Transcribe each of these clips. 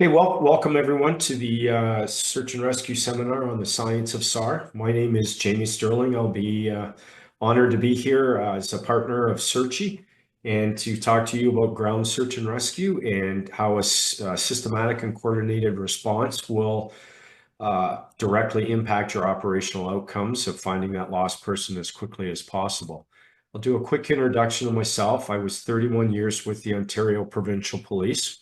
Hey, welcome everyone to the Search and Rescue Seminar on the Science of SAR. My name is Jamie Stirling. I'll be honored to be here as a partner of SIRCHIE and to talk to you about ground search and rescue and how a systematic and coordinated response will directly impact your operational outcomes of finding that lost person as quickly as possible. I'll do a quick introduction of myself. I was 31 years with the Ontario Provincial Police.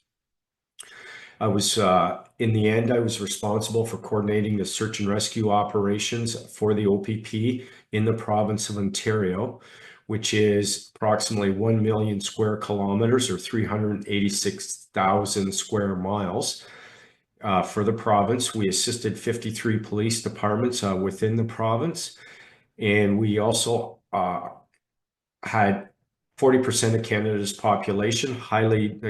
I was, in the end, I was responsible for coordinating the search and rescue operations for the OPP in the province of Ontario, which is approximately 1 million square kilometers or 386,000 square miles. For the province, we assisted 53 police departments within the province, and we also had 40% of Canada's population,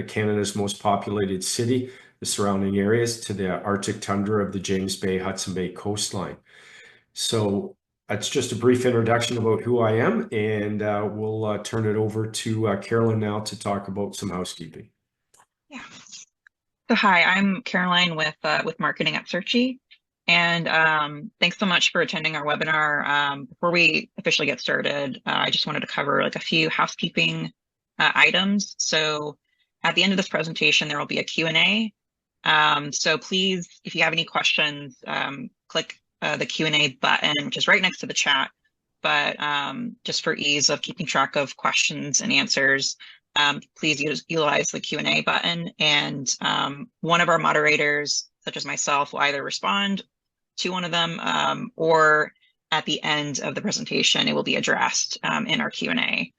Canada's most populated city, the surrounding areas to the Arctic tundra of the James Bay, Hudson Bay coastline. So that's just a brief introduction about who I am, and we'll turn it over to Carolyn now to talk about some housekeeping. Yeah. So hi, I'm Caroline with marketing at SIRCHIE, and thanks so much for attending our webinar. Before we officially get started, I just wanted to cover like a few housekeeping items. So at the end of this presentation, there will be a Q&A. So please, if you have any questions, click the Q&A button, which is right next to the chat. But just for ease of keeping track of questions and answers, please utilize the Q&A button, and one of our moderators, such as myself, will either respond to one of them or at the end of the presentation, it will be addressed in our Q&A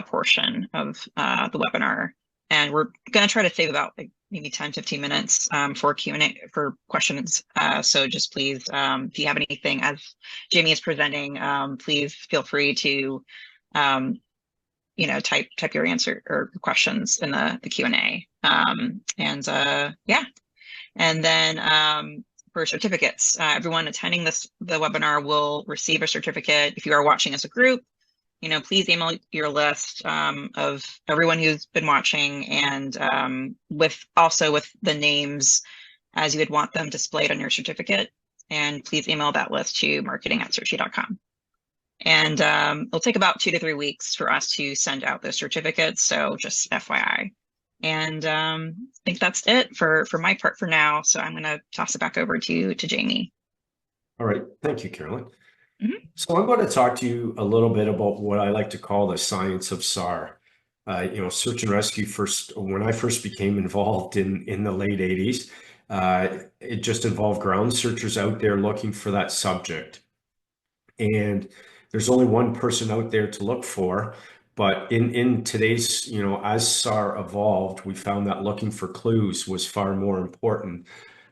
portion of the webinar. And we're going to try to save about maybe 10-15 minutes for Q&A for questions. So just please, if you have anything as Jamie is presenting, please feel free to type your answer or questions in the Q&A. Yeah. And then for certificates, everyone attending the webinar will receive a certificate. If you are watching as a group, please email your list of everyone who's been watching, and with the names as you would want them displayed on your certificate. And please email that list to marketing@sirchie.com. And it'll take about 2 to 3 weeks for us to send out those certificates. So just FYI. And I think that's it for my part for now. So I'm going to toss it back over to Jamie. All right. Thank you, Carolyn. So I'm going to talk to you a little bit about what I like to call the science of SAR. Search and rescue when I first became involved in the late 80s, it just involved ground searchers out there looking for that subject. And there's only one person out there to look for. But in today's, as SAR evolved, we found that looking for clues was far more important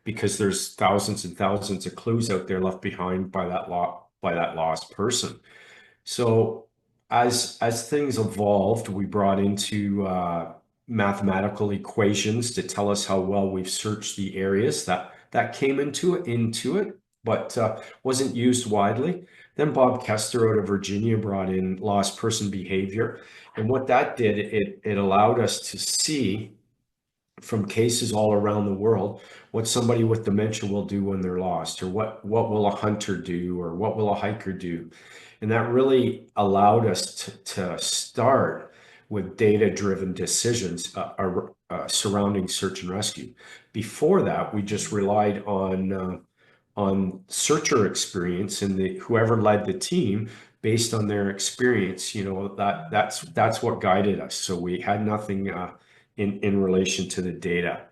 because there's thousands and thousands of clues out there left behind by that lost person. So as things evolved, we brought into mathematical equations to tell us how well we've searched the areas that came into it, but wasn't used widely. Then Bob Kester out of Virginia brought in lost person behavior. And what that did, it allowed us to see from cases all around the world what somebody with dementia will do when they're lost, or what will a hunter do, or what will a hiker do. And that really allowed us to start with data-driven decisions surrounding search and rescue. Before that, we just relied on searcher experience, and whoever led the team based on their experience, that's what guided us. So we had nothing in relation to the data.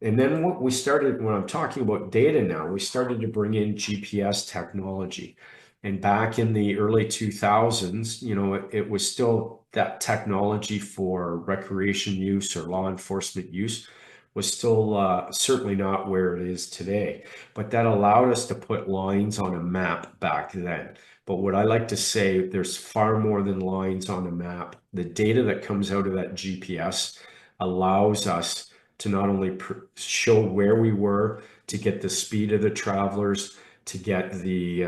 And then when I'm talking about data now, we started to bring in GPS technology. And back in the early 2000s, it was still that technology for recreation use or law enforcement use was still certainly not where it is today. But that allowed us to put lines on a map back then. But what I like to say, there's far more than lines on a map. The data that comes out of that GPS allows us to not only show where we were, to get the speed of the travelers, to get the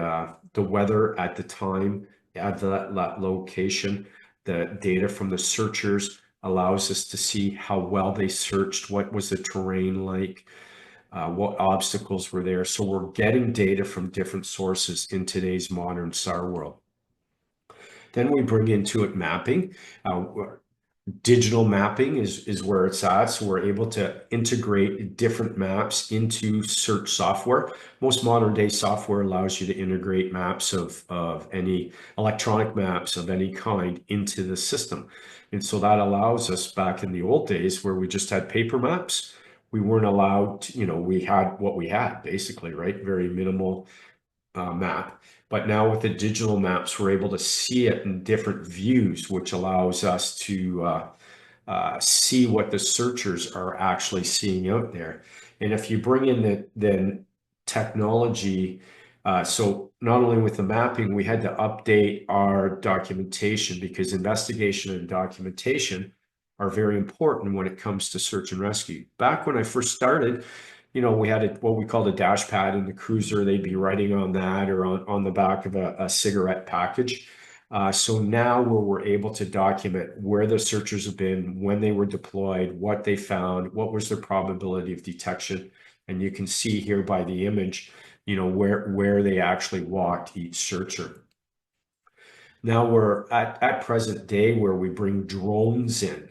weather at the time at that location, the data from the searchers, allows us to see how well they searched, what was the terrain like, what obstacles were there. So we're getting data from different sources in today's modern SAR world. Then we bring into it mapping. Digital mapping is where it's at. So we're able to integrate different maps into search software. Most modern day software allows you to integrate maps of any electronic maps of any kind into the system. And so that allows us, back in the old days where we just had paper maps, we weren't allowed to, we had what we had basically, right? Very minimal map. But now with the digital maps, we're able to see it in different views, which allows us to see what the searchers are actually seeing out there. And if you bring in then technology, so not only with the mapping, we had to update our documentation, because investigation and documentation are very important when it comes to search and rescue. Back when I first started, we had what we called a dash pad in the cruiser. They'd be writing on that or on the back of a cigarette package. So now we're able to document where the searchers have been, when they were deployed, what they found, what was their probability of detection. And you can see here by the image, where they actually walked, each searcher. Now we're at present day where we bring drones in.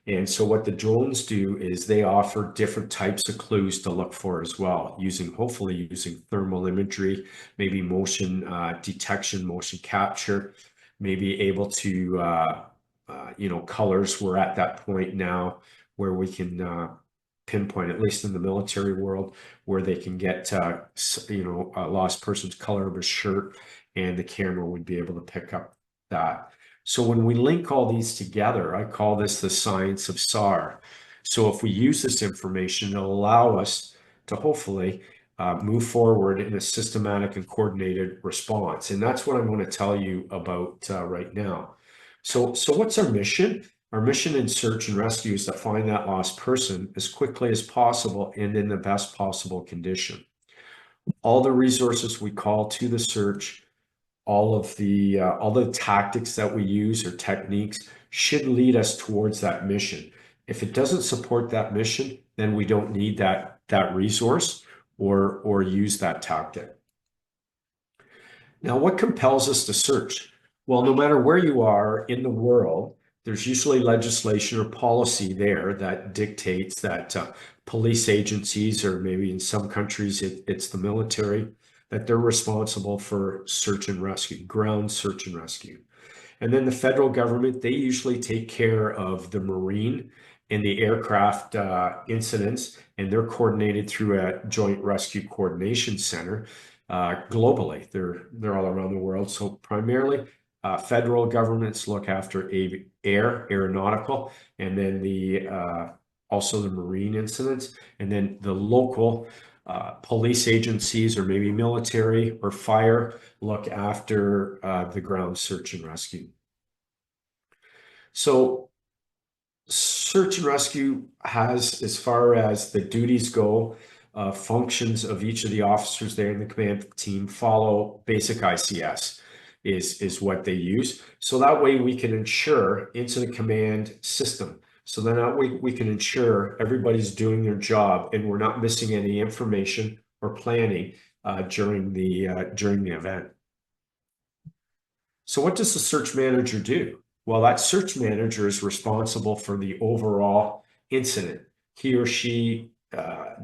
And so what the drones do is they offer different types of clues to look for as well, hopefully using thermal imagery, maybe motion detection, motion capture, maybe able to, colors. We're at that point now where we can pinpoint, at least in the military world, where they can get, a lost person's color of a shirt, and the camera would be able to pick up that. So when we link all these together, I call this the science of SAR. So if we use this information, it'll allow us to hopefully move forward in a systematic and coordinated response. And that's what I'm going to tell you about right now. So what's our mission? Our mission in search and rescue is to find that lost person as quickly as possible and in the best possible condition. All the resources we call to the search, all the tactics that we use or techniques should lead us towards that mission. If it doesn't support that mission, then we don't need that resource or use that tactic. Now, what compels us to search? Well, no matter where you are in the world, there's usually legislation or policy there that dictates that police agencies, or maybe in some countries it's the military, that they're responsible for search and rescue, ground search and rescue. And then the federal government, they usually take care of the marine and the aircraft incidents, and they're coordinated through a joint rescue coordination center globally. They're all around the world. So primarily, federal governments look after aeronautical, and then also the marine incidents, and then the local police agencies, or maybe military or fire, look after the ground search and rescue. So search and rescue has, as far as the duties go, functions of each of the officers there in the command team follow basic ICS is what they use. So that way we can ensure incident command system. So then that way we can ensure everybody's doing their job and we're not missing any information or planning during the event. So what does the search manager do? Well, that search manager is responsible for the overall incident. He or she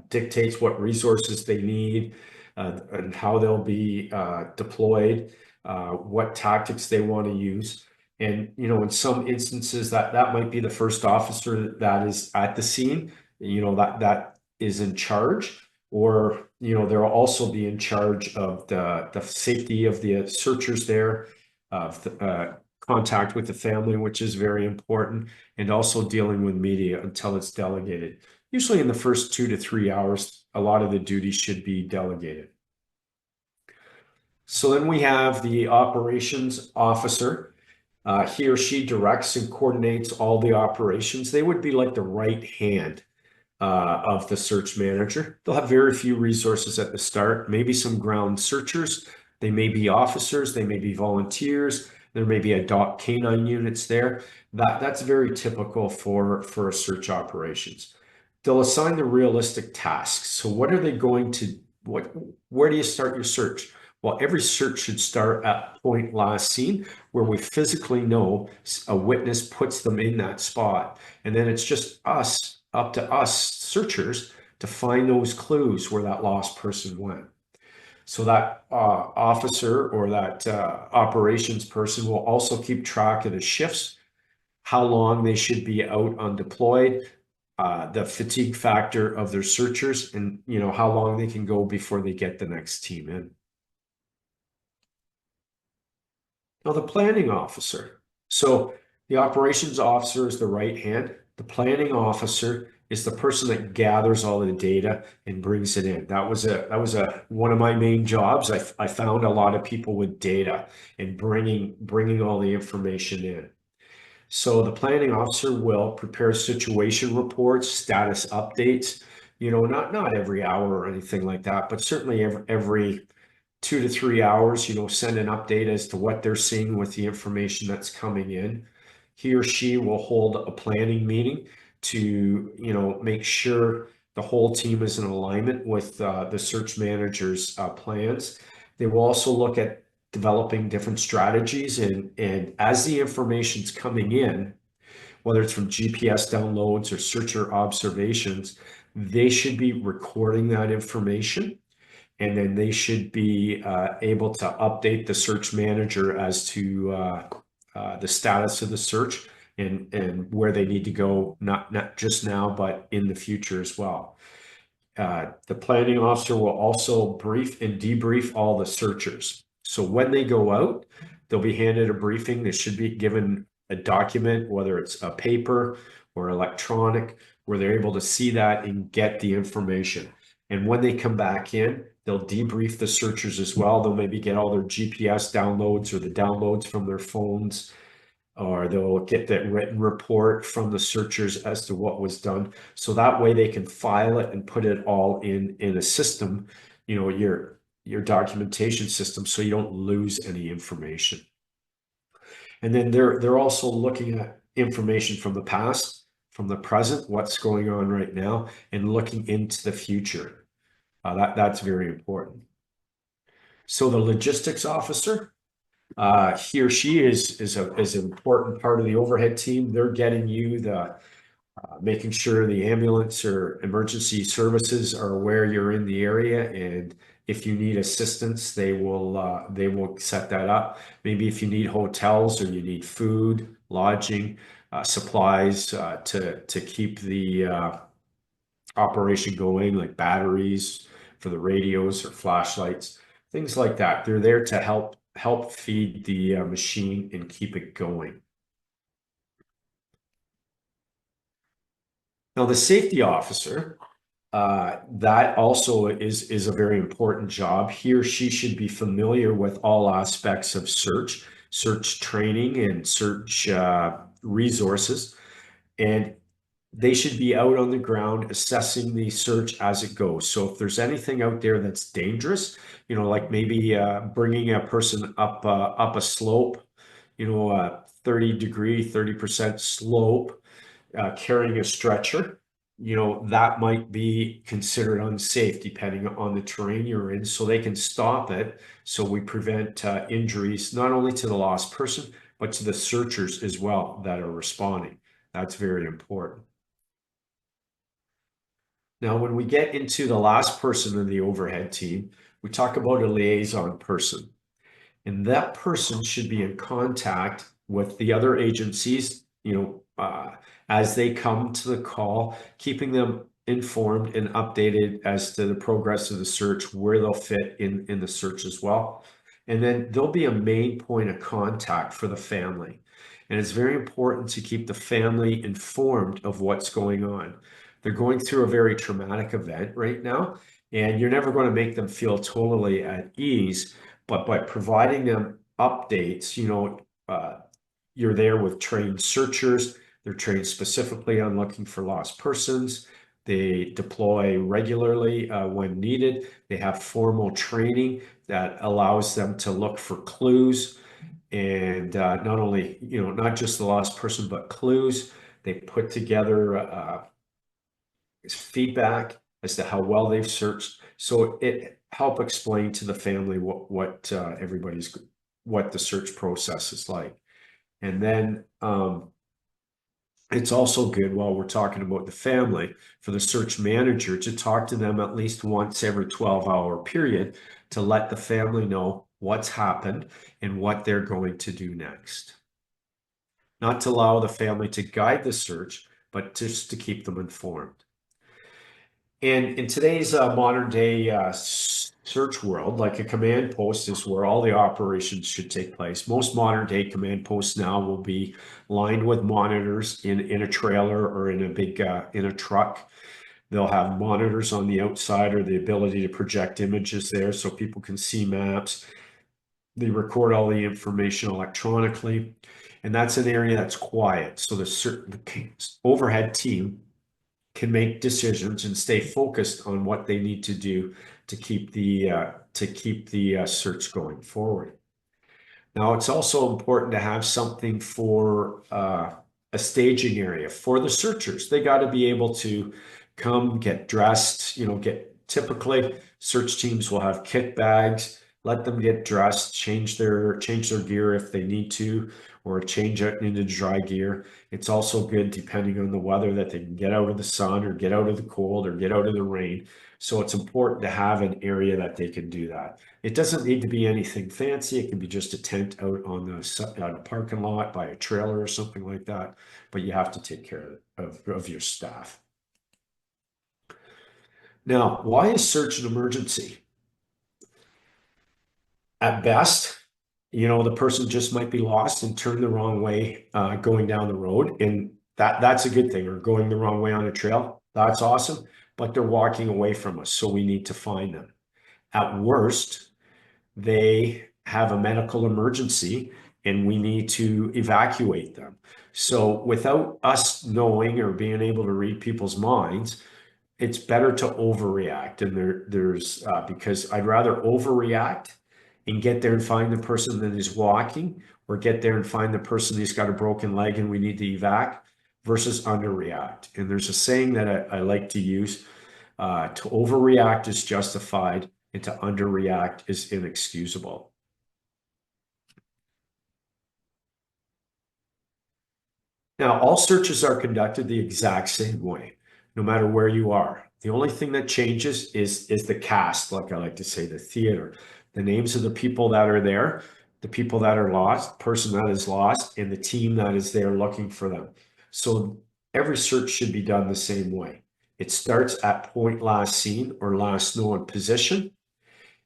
dictates what resources they need and how they'll be deployed, what tactics they want to use. And, in some instances that might be the first officer that is at the scene, that is in charge, or, they'll also be in charge of the safety of the searchers there, of the contact with the family, which is very important, and also dealing with media until it's delegated. Usually in the first 2 to 3 hours, a lot of the duties should be delegated. So then we have the operations officer. He or she directs and coordinates all the operations. They would be like the right hand of the search manager. They'll have very few resources at the start, maybe some ground searchers. They may be officers, they may be volunteers, There may be a dot canine units there. That's very typical for a search operations. They'll assign the realistic tasks. So what are they going to, where do you start your search? Well, every search should start at point last seen, where we physically know a witness puts them in that spot. And then it's just up to us searchers to find those clues where that lost person went. So that officer or that operations person will also keep track of the shifts, how long they should be out on deployed, the fatigue factor of their searchers, and how long they can go before they get the next team in. Now, the planning officer. So the operations officer is the right hand. The planning officer is the person that gathers all the data and brings it in. That was one of my main jobs. I found a lot of people with data and bringing all the information in. So the planning officer will prepare situation reports, status updates, not every hour or anything like that, but certainly every 2 to 3 hours, send an update as to what they're seeing with the information that's coming in. He or she will hold a planning meeting to, make sure the whole team is in alignment with the search manager's plans. They will also look at developing different strategies, and as the information's coming in, whether it's from GPS downloads or searcher observations, they should be recording that information, and then they should be able to update the search manager as to the status of the search and where they need to go, not just now, but in the future as well. The planning officer will also brief and debrief all the searchers. So when they go out, they'll be handed a briefing. They should be given a document, whether it's a paper or electronic, where they're able to see that and get the information. And when they come back in, they'll debrief the searchers as well. They'll maybe get all their GPS downloads or the downloads from their phones, or they'll get that written report from the searchers as to what was done. So that way they can file it and put it all in a system, your documentation system, so you don't lose any information. And then they're also looking at information from the past, from the present, what's going on right now, and looking into the future. That's very important. So the logistics officer, he or she is an important part of the overhead team. They're getting you making sure the ambulance or emergency services are aware you're in the area, and if you need assistance, they will set that up. Maybe if you need hotels or you need food, lodging, supplies to keep the operation going, like batteries for the radios or flashlights, things like that. They're there to help feed the machine and keep it going. Now, the safety officer, that also is a very important job. He or she should be familiar with all aspects of search training and search resources, and they should be out on the ground assessing the search as it goes. So if there's anything out there that's dangerous, like maybe bringing a person up a slope, a 30% slope, carrying a stretcher, that might be considered unsafe depending on the terrain you're in. So they can stop it. So we prevent injuries, not only to the lost person, but to the searchers as well that are responding. That's very important. Now, when we get into the last person in the overhead team, we talk about a liaison person. And that person should be in contact with the other agencies, as they come to the call, keeping them informed and updated as to the progress of the search, where they'll fit in the search as well. And then there'll be a main point of contact for the family. And it's very important to keep the family informed of what's going on. They're going through a very traumatic event right now, and you're never going to make them feel totally at ease, but by providing them updates, you're there with trained searchers. They're trained specifically on looking for lost persons. They deploy regularly when needed. They have formal training that allows them to look for clues. And not only, not just the lost person, but clues. They put together feedback as to how well they've searched. So it help explain to the family what the search process is like. And then it's also good, while we're talking about the family, for the search manager to talk to them at least once every 12-hour period to let the family know what's happened and what they're going to do next. Not to allow the family to guide the search, but just to keep them informed. And in today's modern day search world, like a command post is where all the operations should take place. Most modern day command posts now will be lined with monitors in a trailer or in a big in a truck. They'll have monitors on the outside or the ability to project images there so people can see maps. They record all the information electronically, and that's an area that's quiet. So the overhead team can make decisions and stay focused on what they need to do to keep the search going forward. Now, it's also important to have something for a staging area for the searchers. They got to be able to come, get dressed, typically search teams will have kit bags, let them get dressed, change their gear if they need to, or change it into dry gear. It's also good, depending on the weather, that they can get out of the sun or get out of the cold or get out of the rain. So it's important to have an area that they can do that. It doesn't need to be anything fancy. It can be just a tent out on a parking lot by a trailer or something like that. But you have to take care of your staff. Now, why is search an emergency? At best, the person just might be lost and turned the wrong way going down the road. And that's a good thing. Or going the wrong way on a trail. That's awesome. But they're walking away from us, so we need to find them. At worst, they have a medical emergency and we need to evacuate them. So without us knowing or being able to read people's minds, it's better to overreact. And there's because I'd rather overreact and get there and find the person that is walking, or get there and find the person who's got a broken leg and we need to evac, versus underreact. And there's a saying that I like to use: to overreact is justified, and to underreact is inexcusable. Now, all searches are conducted the exact same way, no matter where you are. The only thing that changes is the cast, like I like to say, the theater. The names of the people that are there, the people that are lost, person that is lost, and the team that is there looking for them. So every search should be done the same way. It starts at point last seen or last known position,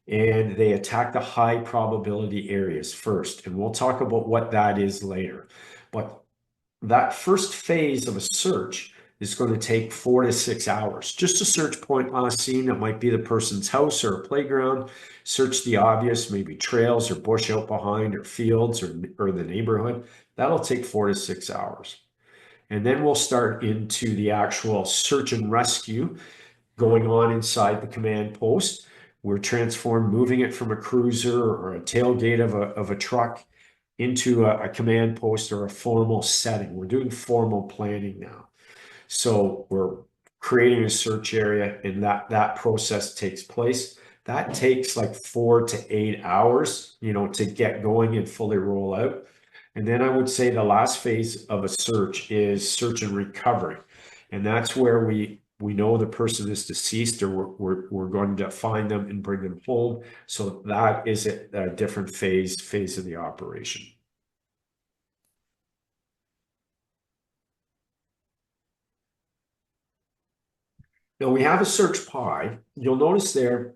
and they attack the high probability areas first. And we'll talk about what that is later. But that first phase of a search is going to take 4 to 6 hours. Just to search point last seen, it might be the person's house or a playground. Search the obvious, maybe trails or bush out behind, or fields, or the neighborhood. That'll take 4 to 6 hours. And then we'll start into the actual search and rescue going on inside the command post. We're transformed, moving it from a cruiser or a tailgate of a truck into a command post or a formal setting. We're doing formal planning now. So we're creating a search area, and that process takes place. That takes like 4 to 8 hours, to get going and fully roll out. And then I would say the last phase of a search is search and recovery. And that's where we know the person is deceased, or we're going to find them and bring them home. So that is a different phase of the operation. Now we have a search pie. You'll notice there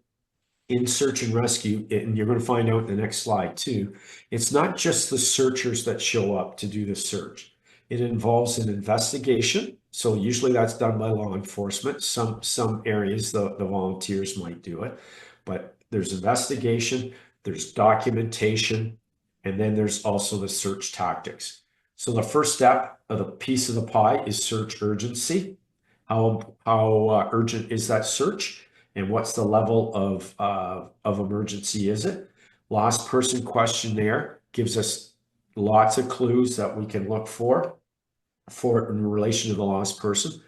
in search and rescue, and you're going to find out in the next slide too, it's not just the searchers that show up to do the search. It involves an investigation. So usually that's done by law enforcement. Some areas the volunteers might do it, but there's investigation, there's documentation, and then there's also the search tactics. So the first step of the piece of the pie is search urgency. How urgent is that search, and what's the level of emergency is it? Lost person questionnaire gives us lots of clues that we can look for in relation to the lost person.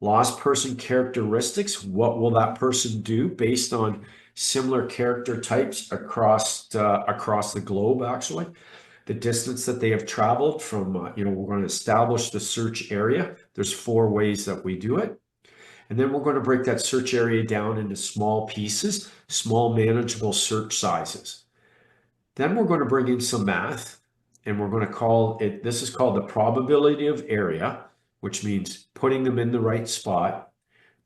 Lost person characteristics, what will that person do based on similar character types across the globe, actually. The distance that they have traveled from, we're going to establish the search area. There's 4 ways that we do it. And then we're going to break that search area down into small pieces, small manageable search sizes. Then we're going to bring in some math, and we're going to call it, this is called the probability of area, which means putting them in the right spot,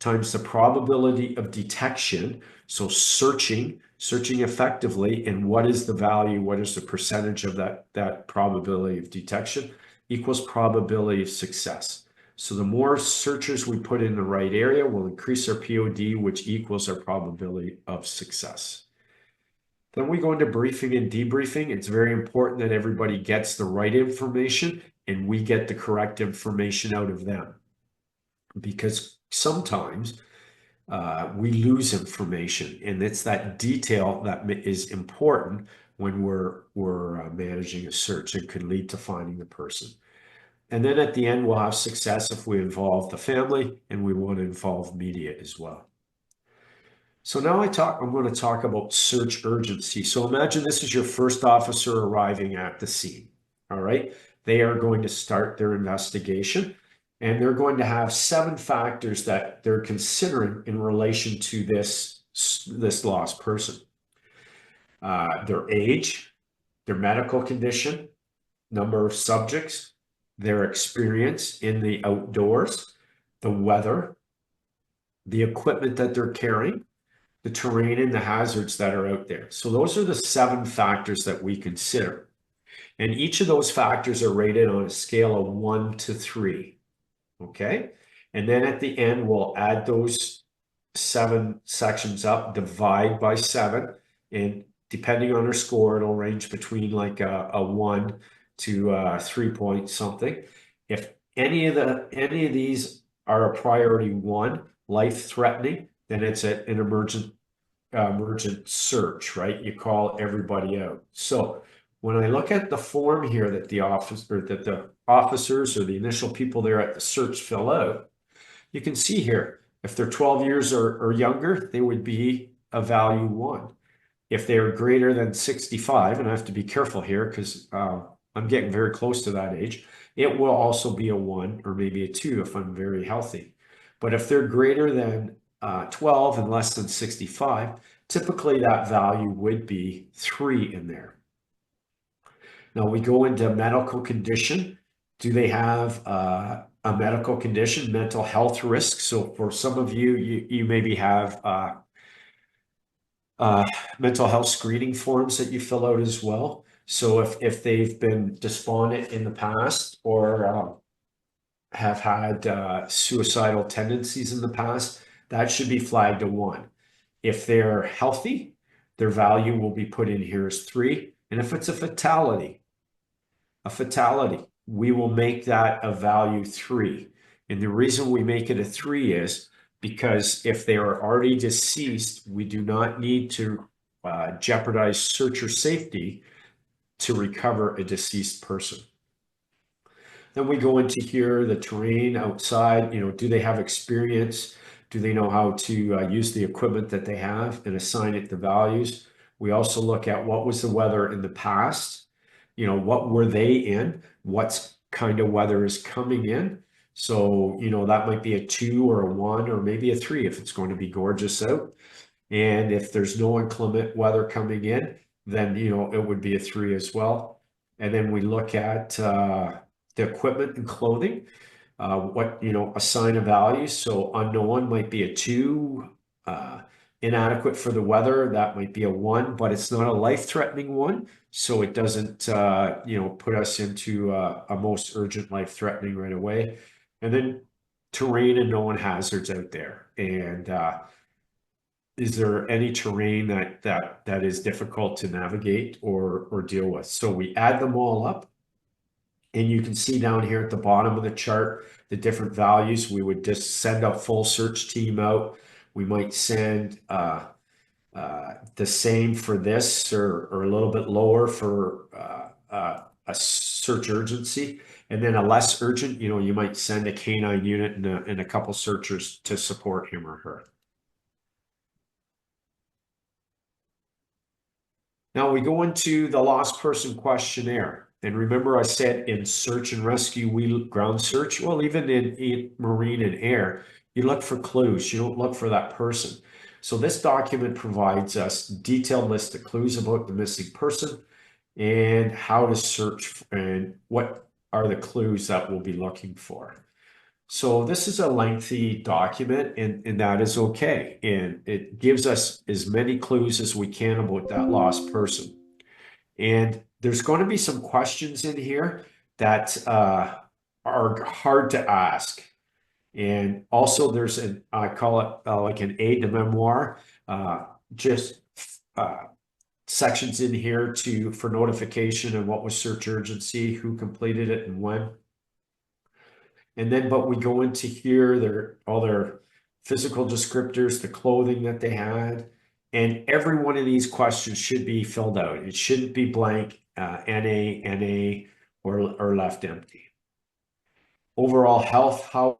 times the probability of detection. So searching effectively, and what is the value, what is the percentage of that probability of detection, equals probability of success. So the more searchers we put in the right area will increase our POD, which equals our probability of success. Then we go into briefing and debriefing. It's very important that everybody gets the right information and we get the correct information out of them. Because sometimes we lose information, and it's that detail that is important when we're managing a search and could lead to finding the person. And then at the end, we'll have success if we involve the family, and we want to involve media as well. So now I'm going to talk about search urgency. So imagine this is your first officer arriving at the scene. All right. They are going to start their investigation, and they're going to have 7 factors that they're considering in relation to this lost person. Their age, their medical condition, number of subjects, their experience in the outdoors, the weather, the equipment that they're carrying, the terrain, and the hazards that are out there. So those are the 7 factors that we consider. And each of those factors are rated on a scale of 1 to 3. Okay. And then at the end, we'll add those 7 sections up, divide by 7. And depending on our score, it'll range between like a 1 to 3 point something. If any of these are a priority 1, life-threatening, then it's an emergent search, right? You call everybody out. So when I look at the form here that the officers or the initial people there at the search fill out, you can see here, if they're 12 years or younger, they would be a value 1. If they're greater than 65, and I have to be careful here because I'm getting very close to that age, it will also be a 1 or maybe a 2 if I'm very healthy. But if they're greater than 12 and less than 65, typically that value would be 3 in there. Now we go into medical condition. Do they have a medical condition, mental health risk? So for some of you maybe have mental health screening forms that you fill out as well. So if they've been despondent in the past or have had suicidal tendencies in the past, that should be flagged a 1. If they're healthy, their value will be put in here as 3. And if it's a fatality, we will make that a value 3. And the reason we make it a 3 is because if they are already deceased, we do not need to jeopardize searcher safety to recover a deceased person. Then we go into here, the terrain outside, do they have experience? Do they know how to use the equipment that they have and assign it the values? We also look at what was the weather in the past? What were they in? What kind of weather is coming in? So, that might be a 2 or a 1 or maybe a 3 if it's going to be gorgeous out. And if there's no inclement weather coming in, then, it would be a 3 as well. And then we look at the equipment and clothing, assign a value. So unknown might be a 2, inadequate for the weather, that might be a 1, but it's not a life-threatening 1. So it doesn't, put us into a most urgent life-threatening right away. And then terrain and known hazards out there. And is there any terrain that is difficult to navigate or deal with? So we add them all up. And you can see down here at the bottom of the chart, the different values. We would just send a full search team out. We might send the same for this or a little bit lower for a a search urgency. And then a less urgent, you might send a canine unit and a couple searchers to support him or her. Now we go into the lost person questionnaire. And remember I said in search and rescue, we ground search, well, even in marine and air, you look for clues. You don't look for that person. So this document provides us a detailed list of clues about the missing person and how to search and what are the clues that we'll be looking for. So this is a lengthy document and that is okay. And it gives us as many clues as we can about that lost person. And there's going to be some questions in here that are hard to ask. And also there's I call it like an aide de memoire, just sections in here for notification of what was search urgency, who completed it and when. And then, but we go into here, all their physical descriptors, the clothing that they had, and every one of these questions should be filled out. It shouldn't be blank, NA, or left empty. Overall health, how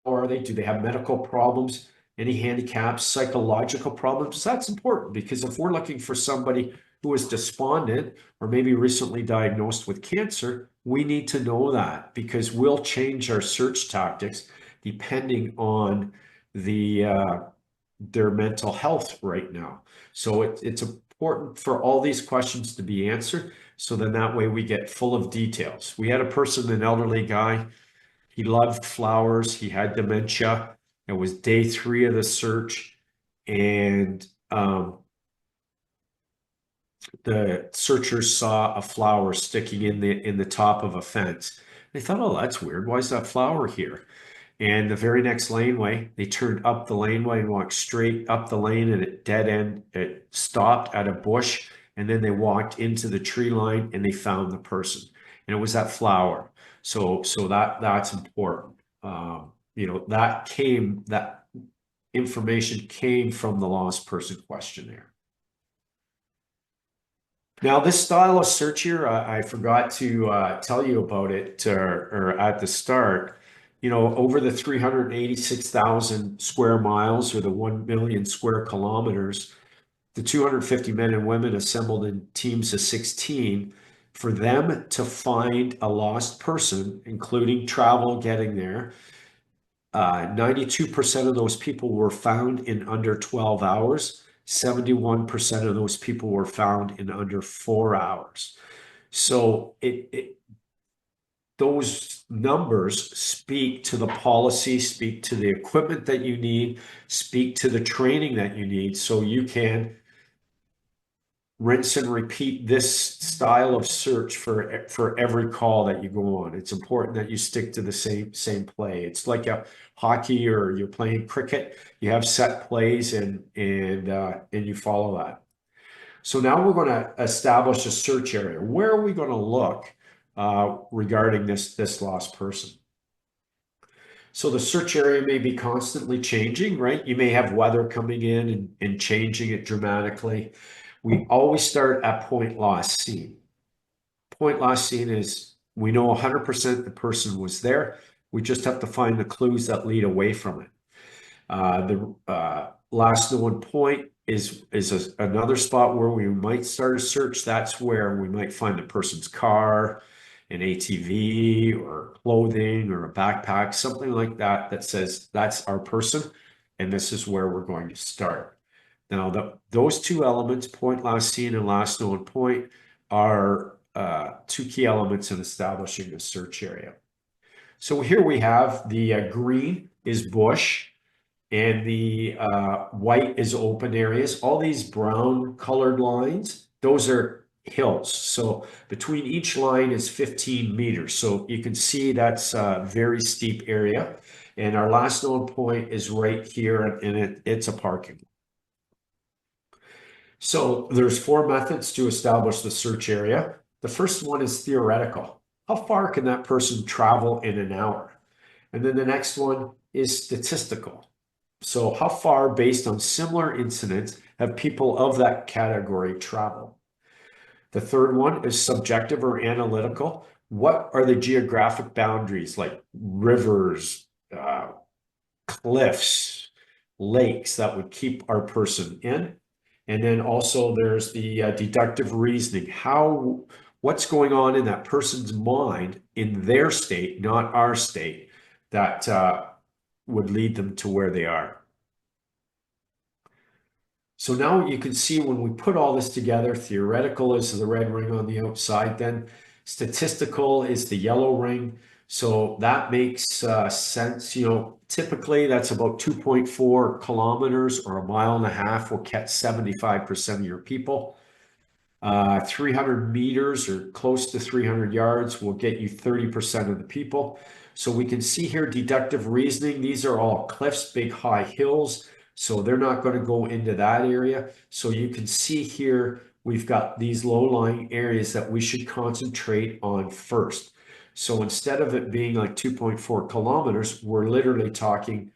are they? Do they have medical problems? Any handicaps, psychological problems? That's important because if we're looking for somebody who is despondent or maybe recently diagnosed with cancer, we need to know that because we'll change our search tactics depending on their mental health right now. So it's important for all these questions to be answered. So then that way we get full of details. We had a person, an elderly guy, he loved flowers. He had dementia. It was day 3 of the search. And the searchers saw a flower sticking in the top of a fence. They thought, oh, that's weird. Why is that flower here? And the very next laneway, they turned up the laneway and walked straight up the lane, and at dead end, it stopped at a bush. And then they walked into the tree line and they found the person. And it was that flower. So that's important. That information came from the lost person questionnaire. Now, this style of search here, I forgot to tell you about it or at the start. Over the 386,000 square miles or the 1 million square kilometers, the 250 men and women assembled in teams of 16 for them to find a lost person, including travel getting there. 92% of those people were found in under 12 hours. 71% of those people were found in under 4 hours. So those numbers speak to the policy, speak to the equipment that you need, speak to the training that you need so you can rinse and repeat this style of search for every call that you go on. It's important that you stick to the same play. It's like a hockey or you're playing cricket. You have set plays and you follow that. So now we're going to establish a search area. Where are we going to look regarding this lost person? So the search area may be constantly changing, right? You may have weather coming in and changing it dramatically. We always start at point lost seen. Point lost seen is we know 100% the person was there. We just have to find the clues that lead away from it. The last known point is another spot where we might start a search. That's where we might find the person's car, an ATV or clothing or a backpack, something like that, that says that's our person. And this is where we're going to start. Now, those two elements, point last seen and last known point, are two key elements in establishing a search area. So here we have the green is bush and the white is open areas. All these brown colored lines, those are hills. So between each line is 15 meters. So you can see that's a very steep area. And our last known point is right here, and it's a parking lot. So there's 4 methods to establish the search area. The first one is theoretical. How far can that person travel in an hour? And then the next one is statistical. So how far, based on similar incidents, have people of that category traveled? The third one is subjective or analytical. What are the geographic boundaries, like rivers, cliffs, lakes, that would keep our person in? And then also there's the deductive reasoning. What's going on in that person's mind in their state, not our state, that would lead them to where they are. So now you can see when we put all this together, theoretical is the red ring on the outside, then statistical is the yellow ring. So that makes sense. Typically that's about 2.4 kilometers or a mile and a half will catch 75% of your people. 300 meters or close to 300 yards will get you 30% of the people. So we can see here deductive reasoning. These are all cliffs, big high hills. So they're not going to go into that area. So you can see here, we've got these low-lying areas that we should concentrate on first. So instead of it being like 2.4 kilometers, we're literally talking,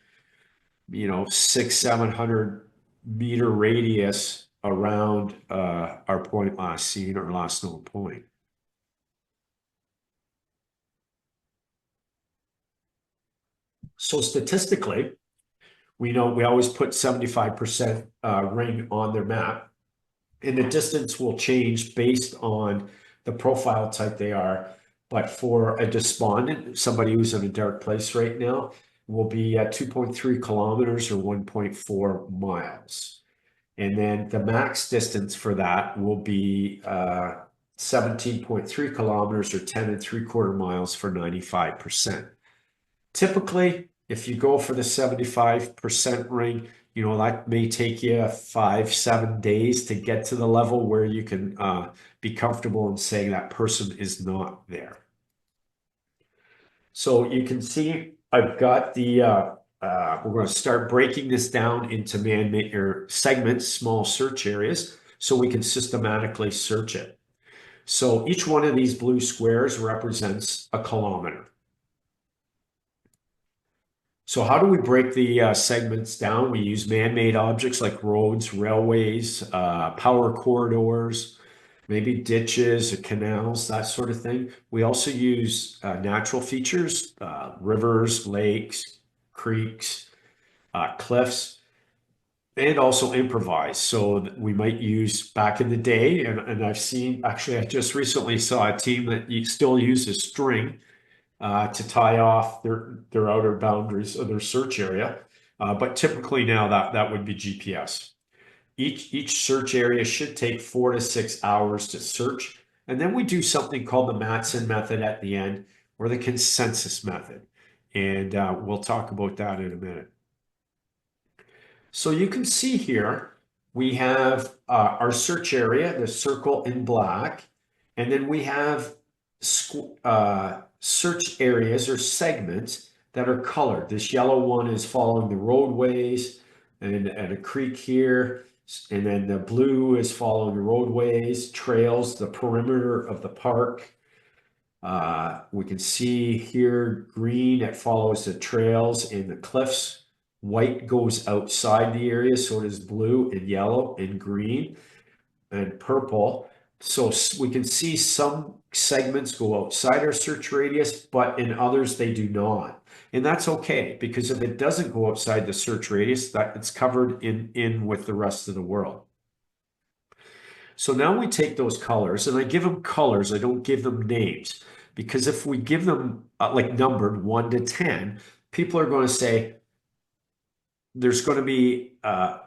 600-700 meter radius around our point last seen or last known point. So statistically, we know we always put 75% ring on their map, and the distance will change based on the profile type they are. But for a despondent, somebody who's in a dark place right now, will be at 2.3 kilometers or 1.4 miles. And then the max distance for that will be 17.3 kilometers or 10.75 miles for 95%. Typically, if you go for the 75% ring, that may take you 5-7 days to get to the level where you can be comfortable in saying that person is not there. So you can see I've got the, we're going to start breaking this down into man-made or segments, small search areas, so we can systematically search it. So each one of these blue squares represents a kilometer. So how do we break the segments down? We use man-made objects like roads, railways, power corridors, maybe ditches or canals, that sort of thing. We also use natural features, rivers, lakes, creeks, cliffs, and also improvise. So we might use back in the day, and I've seen, actually, I just recently saw a team that still uses string to tie off their outer boundaries of their search area. But typically now that would be GPS. Each search area should take 4 to 6 hours to search. And then we do something called the Matson method at the end, or the consensus method. And we'll talk about that in a minute. So you can see here, we have our search area, the circle in black, and then we have search areas or segments that are colored. This yellow one is following the roadways and a creek here. And then the blue is following the roadways, trails, the perimeter of the park. We can see here green, it follows the trails and the cliffs. White goes outside the area, so does blue and yellow and green and purple. So we can see some segments go outside our search radius, but in others they do not. And that's okay, because if it doesn't go outside the search radius, that it's covered in with the rest of the world. So now we take those colors, and I give them colors, I don't give them names, because if we give them like numbered 1 to 10, people are going to say there's going to be a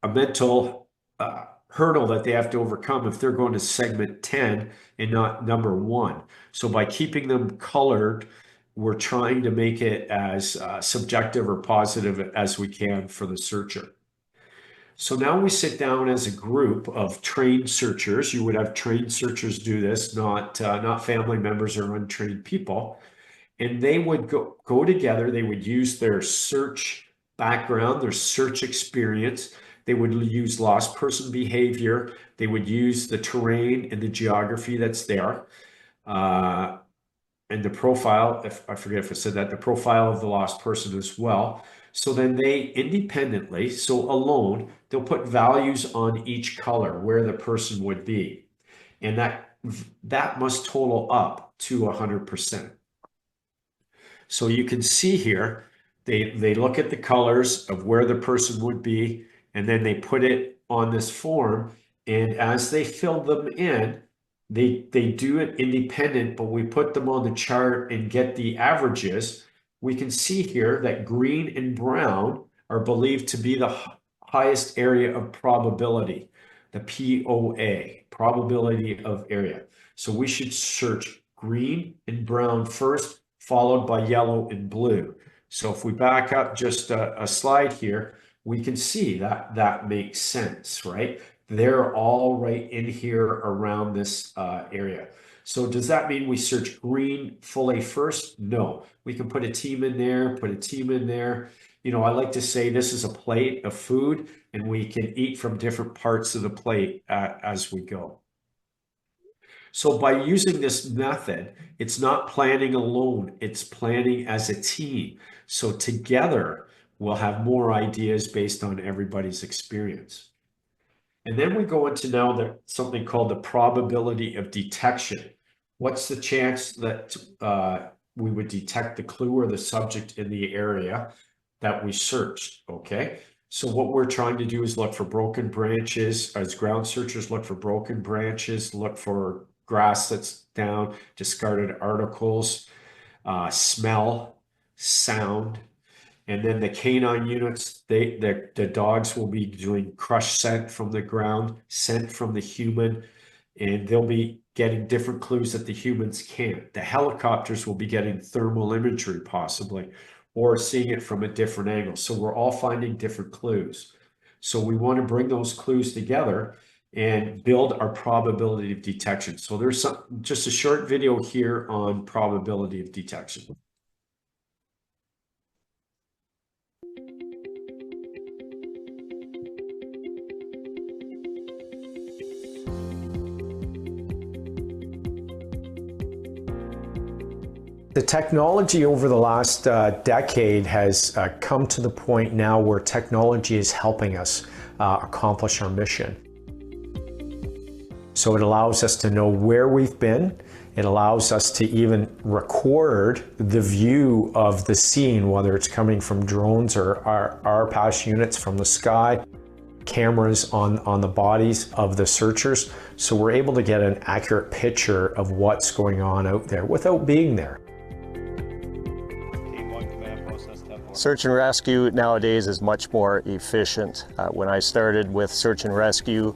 mental hurdle that they have to overcome if they're going to segment 10 and not number 1. So by keeping them colored, we're trying to make it as subjective or positive as we can for the searcher. So now we sit down as a group of trained searchers. You would have trained searchers do this, not family members or untrained people. And they would go together. They would use their search background, their search experience. They would use lost person behavior. They would use the terrain and the geography that's there. And the profile, if I forget if I said that, the profile of the lost person as well. So then they independently, so alone, they'll put values on each color where the person would be. and that must total up to 100%. So you can see here, they look at the colors of where the person would be, and then they put it on this form. And as they fill them in, they do it independent, but we put them on the chart and get the averages. We can see here that green and brown are believed to be the highest area of probability, the POA, probability of area. So we should search green and brown first, followed by yellow and blue. So if we back up just a slide here, we can see that that makes sense, right? They're all right in here around this area. So does that mean we search green fully first? No, we can put a team in there, put a team in there. You know, I like to say this is a plate of food, and we can eat from different parts of the plate as we go. So by using this method, it's not planning alone, it's planning as a team. So together, we'll have more ideas based on everybody's experience. And then we go into now something called the probability of detection. What's the chance that we would detect the clue or the subject in the area that we searched, okay? So what we're trying to do is look for broken branches. As ground searchers, look for broken branches, look for grass that's down, discarded articles, smell, sound. And then the canine units, the dogs will be doing crush scent from the ground, scent from the human, and they'll be getting different clues that the humans can't. The helicopters will be getting thermal imagery possibly, or seeing it from a different angle. So we're all finding different clues. So we want to bring those clues together and build our probability of detection. So there's just a short video here on probability of detection. The technology over the last decade has come to the point now where technology is helping us accomplish our mission. So it allows us to know where we've been. It allows us to even record the view of the scene, whether it's coming from drones or our RPAS units from the sky, cameras on the bodies of the searchers. So we're able to get an accurate picture of what's going on out there without being there. Search and rescue nowadays is much more efficient. When I started with search and rescue,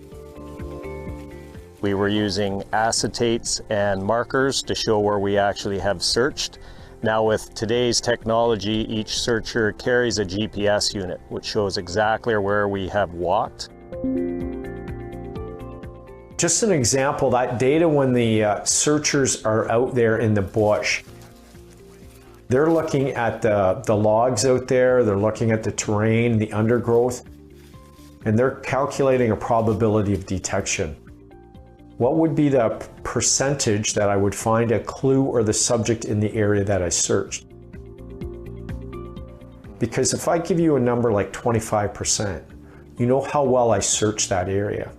we were using acetates and markers to show where we actually have searched. Now with today's technology, each searcher carries a GPS unit, which shows exactly where we have walked. Just an example, that data when the searchers are out there in the bush, they're looking at the logs out there, they're looking at the terrain, the undergrowth, and they're calculating a probability of detection. What would be the percentage that I would find a clue or the subject in the area that I searched? Because if I give you a number like 25%, you know how well I searched that area.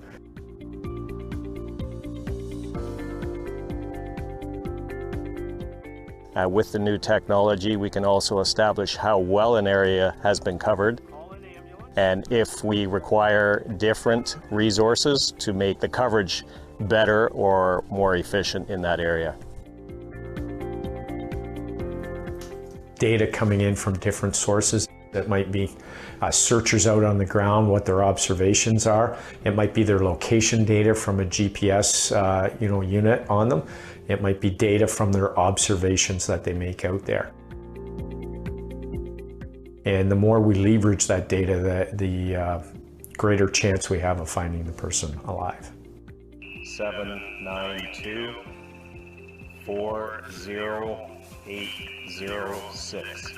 With the new technology, we can also establish how well an area has been covered, and if we require different resources to make the coverage better or more efficient in that area. Data coming in from different sources. That might be searchers out on the ground, what their observations are. It might be their location data from a GPS unit on them. It might be data from their observations that they make out there. And the more we leverage that data, the greater chance we have of finding the person alive. 792 40806.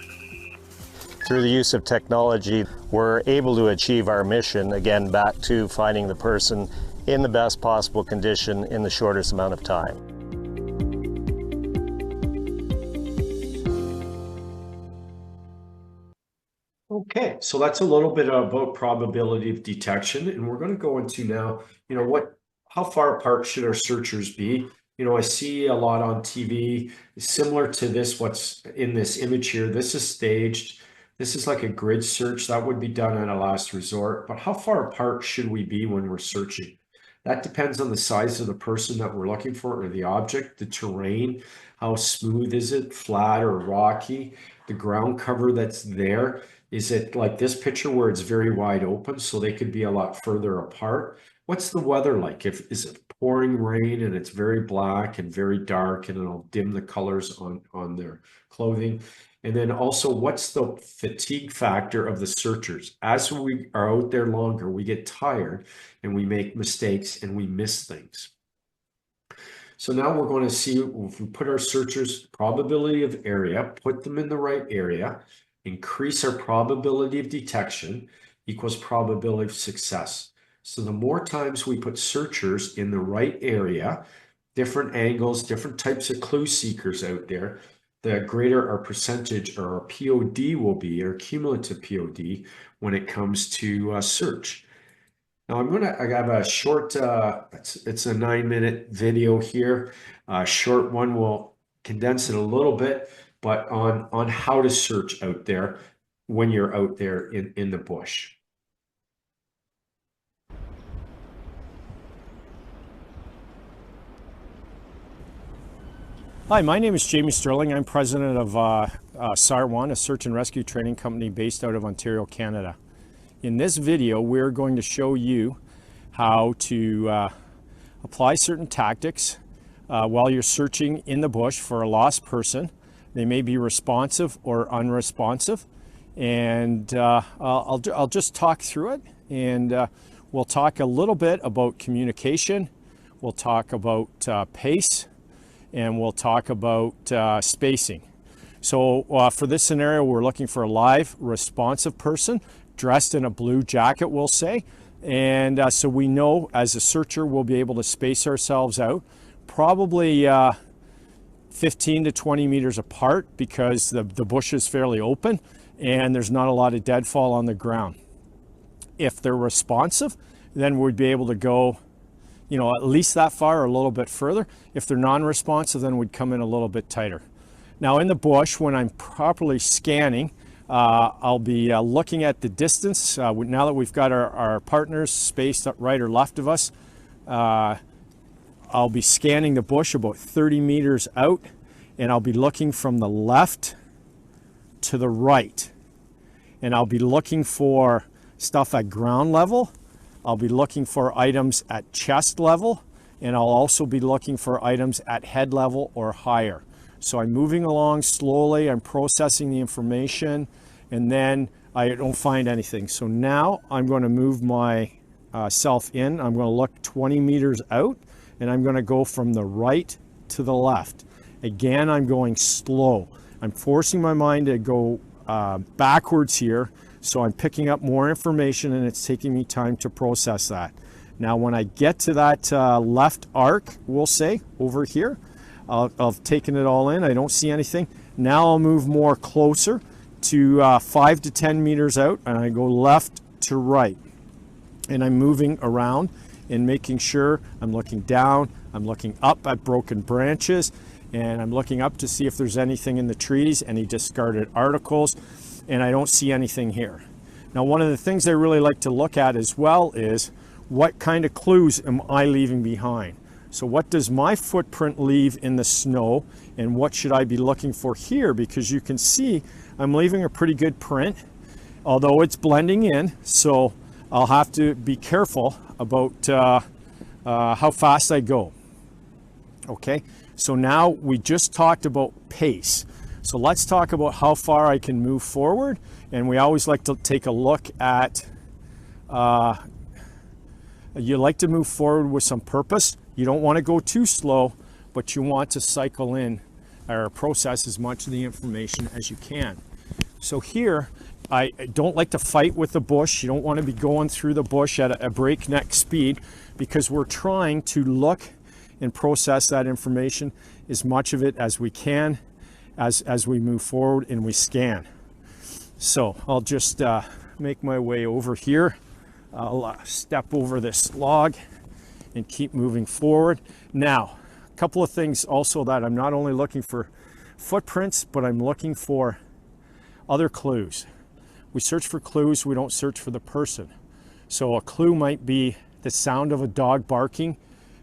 Through the use of technology, we're able to achieve our mission, again, back to finding the person in the best possible condition in the shortest amount of time. Okay, so that's a little bit about probability of detection, and we're going to go into now, how far apart should our searchers be? You know, I see a lot on TV, similar to this, what's in this image here. This is staged. This is like a grid search that would be done at a last resort. But how far apart should we be when we're searching? That depends on the size of the person that we're looking for or the object, the terrain, how smooth is it, flat or rocky, the ground cover that's there. Is it like this picture where it's very wide open, so they could be a lot further apart? What's the weather like? Is it pouring rain and it's very black and very dark and it'll dim the colors on their clothing? And then also, what's the fatigue factor of the searchers? As we are out there longer, we get tired and we make mistakes and we miss things. So now we're going to see if we put our searchers probability of area, put them in the right area, increase our probability of detection equals probability of success. So the more times we put searchers in the right area, different angles, different types of clue seekers out there, the greater our percentage or our POD will be, our cumulative POD, when it comes to search. Now I have a short, it's a 9-minute video here. Short one will condense it a little bit, but on how to search out there when you're out there in the bush. Hi, my name is Jamie Stirling. I'm president of SAR, a search and rescue training company based out of Ontario, Canada. In this video, we're going to show you how to apply certain tactics while you're searching in the bush for a lost person. They may be responsive or unresponsive, and I'll just talk through it, and we'll talk a little bit about communication. We'll talk about pace, and we'll talk about spacing. So for this scenario, we're looking for a live, responsive person dressed in a blue jacket, we'll say. And so we know as a searcher, we'll be able to space ourselves out probably 15 to 20 meters apart, because the bush is fairly open and there's not a lot of deadfall on the ground. If they're responsive, then we'd be able to go, you know, at least that far or a little bit further. If they're non-responsive, then we'd come in a little bit tighter. Now in the bush, when I'm properly scanning, I'll be looking at the distance. Now that we've got our partners spaced up right or left of us, I'll be scanning the bush about 30 meters out, and I'll be looking from the left to the right. And I'll be looking for stuff at ground level. I'll be looking for items at chest level, and I'll also be looking for items at head level or higher. So I'm moving along slowly, I'm processing the information, and then I don't find anything. So now I'm going to move my self in. I'm going to look 20 meters out, and I'm going to go from the right to the left. Again, I'm going slow. I'm forcing my mind to go backwards here. So I'm picking up more information, and it's taking me time to process that. Now, when I get to that left arc, we'll say, over here, I've taken it all in. I don't see anything. Now I'll move more closer to 5 to 10 meters out, and I go left to right. And I'm moving around and making sure I'm looking down, I'm looking up at broken branches, and I'm looking up to see if there's anything in the trees, any discarded articles, and I don't see anything here. Now, one of the things I really like to look at as well is what kind of clues am I leaving behind? So what does my footprint leave in the snow, and what should I be looking for here? Because you can see I'm leaving a pretty good print, although it's blending in, so I'll have to be careful about how fast I go. Okay, so now we just talked about pace. So let's talk about how far I can move forward, and we always like to take a look at, you like to move forward with some purpose. You don't want to go too slow, but you want to cycle in or process as much of the information as you can. So here, I don't like to fight with the bush. You don't want to be going through the bush at a breakneck speed, because we're trying to look and process that information, as much of it as we can, as we move forward and we scan. So I'll just make my way over here. I'll step over this log, and keep moving forward. Now, a couple of things also that I'm not only looking for footprints, but I'm looking for other clues. We search for clues, we don't search for the person. So a clue might be the sound of a dog barking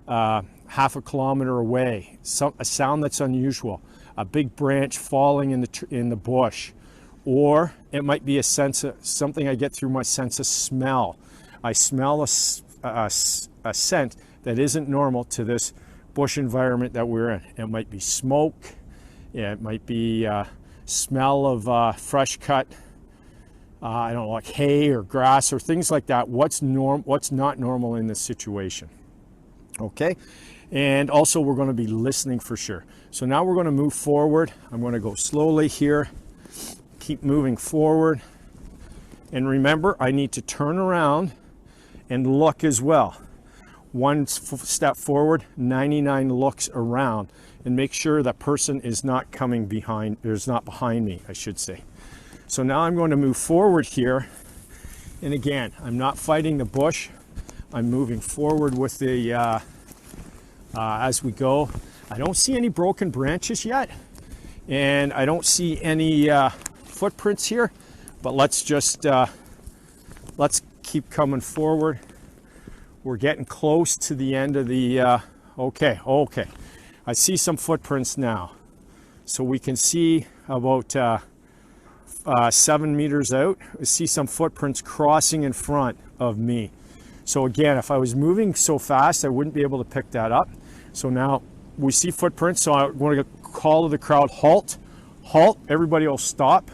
half a kilometer away, a sound that's unusual, a big branch falling in the bush, or it might be a sense of something I get through my sense of smell. I smell a scent that isn't normal to this bush environment that we're in. It might be smoke, it might be smell of fresh cut, I don't know, like hay or grass or things like that. What's not normal in this situation? Okay, and also we're going to be listening for sure. So now we're going to move forward. I'm going to go slowly here, keep moving forward, and remember I need to turn around and look as well. One step forward, 99 looks around, and make sure that person is not coming behind, or is not behind me, I should say. So now I'm going to move forward here, and again, I'm not fighting the bush. I'm moving forward with the as we go. I don't see any broken branches yet, and I don't see any footprints here, but let's just let's keep coming forward. We're getting close to the end of the okay, I see some footprints now, so we can see about 7 meters out. I see some footprints crossing in front of me. So again, if I was moving so fast, I wouldn't be able to pick that up. So now we see footprints, so I'm going to call to the crowd, halt, halt, everybody will stop.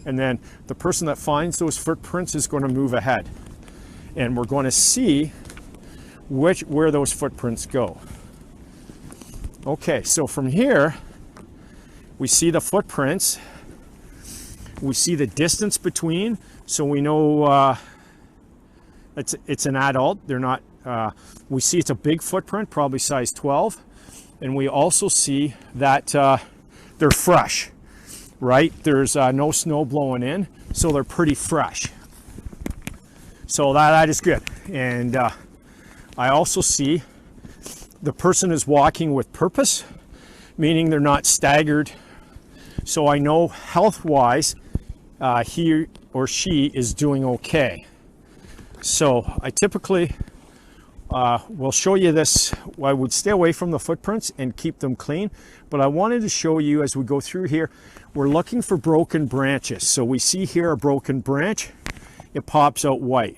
And then the person that finds those footprints is going to move ahead. And we're going to see where those footprints go. Okay, so from here, we see the footprints. We see the distance between, so we know it's an adult. They're not, we see it's a big footprint, probably size 12. And we also see that they're fresh, right? There's no snow blowing in, so they're pretty fresh. So that is good. And I also see the person is walking with purpose, meaning they're not staggered. So I know health-wise, he or she is doing okay. So I typically will show you this. I would stay away from the footprints and keep them clean, but I wanted to show you as we go through here, we're looking for broken branches. So we see here a broken branch, it pops out white.